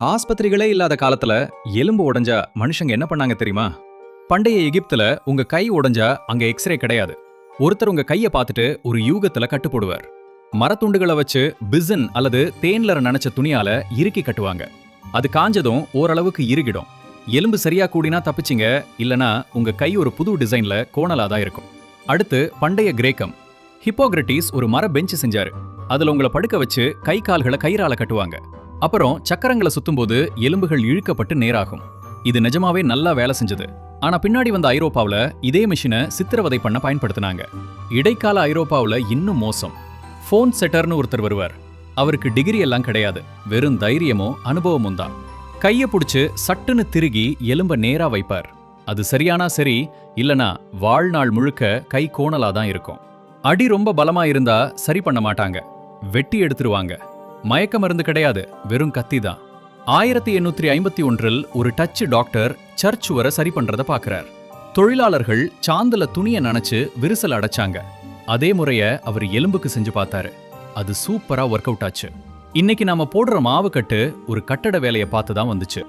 ஆஸ்பத்திரிகளே இல்லாத காலத்துல எலும்பு உடைஞ்சா மனுஷங்க என்ன பண்ணாங்க தெரியுமா? பண்டைய எகிப்துல உங்க கை உடைஞ்சா அங்க எக்ஸ்ரே கிடையாது. ஒருத்தர் உங்க கைய பார்த்துட்டு ஒரு யூகத்துல கட்டு போடுவார். மரத்துண்டுகளை வச்சு பிசின் அல்லது தேன்லர நனைச்ச துணியால இறுக்கி கட்டுவாங்க. அது காஞ்சதும் ஓரளவுக்கு இறுகிடும். எலும்பு சரியா கூடினா தப்பிச்சிங்க, இல்லனா உங்க கை ஒரு புது டிசைன்ல கோணலாதான் இருக்கும். அடுத்து பண்டைய கிரேக்கம். ஹிப்போகிரட்டிஸ் ஒரு மர பெஞ்ச் செஞ்சாரு. அதுல உங்களை படுக்க வச்சு கை கால்களை கயிறால கட்டுவாங்க. அப்புறம் சக்கரங்களை சுத்தும்போது எலும்புகள் இழுக்கப்பட்டு நேராகும். இது நிஜமாவே நல்லா வேலை செஞ்சது. ஆனா பின்னாடி வந்த ஐரோப்பாவுல இதே மிஷினை சித்திரவதை பண்ண பயன்படுத்தினாங்க. இடைக்கால ஐரோப்பாவுல இன்னும் மோசம். போன் செட்டர்னு ஒருத்தர் வருவார். அவருக்கு டிகிரி எல்லாம் கிடையாது, வெறும் தைரியமோ அனுபவமும் தான். கைய புடிச்சு சட்டுன்னு திருகி எலும்ப நேரா வைப்பார். அது சரியானா சரி, இல்லனா வாழ்நாள் முழுக்க கை கோணலாதான் இருக்கும். அடி ரொம்ப பலமா இருந்தா சரி பண்ண மாட்டாங்க, வெட்டி எடுத்துருவாங்க. மயக்க மருந்து கிடையாது, வெறும் கத்தி தான். 1851 ஒரு டச்சு டாக்டர் சர்ச் சுவரை சரி பண்றத பாக்குறார். தொழிலாளர்கள் சாந்துல துணியை நனைச்சு விரிசல் அடைச்சாங்க. அதே முறைய அவர் எலும்புக்கு செஞ்சு பார்த்தாரு. அது சூப்பரா ஒர்க் அவுட் ஆச்சு. இன்னைக்கு நாம போடுற மாவு கட்டு ஒரு கட்டட வேலையை பார்த்து தான் வந்துச்சு.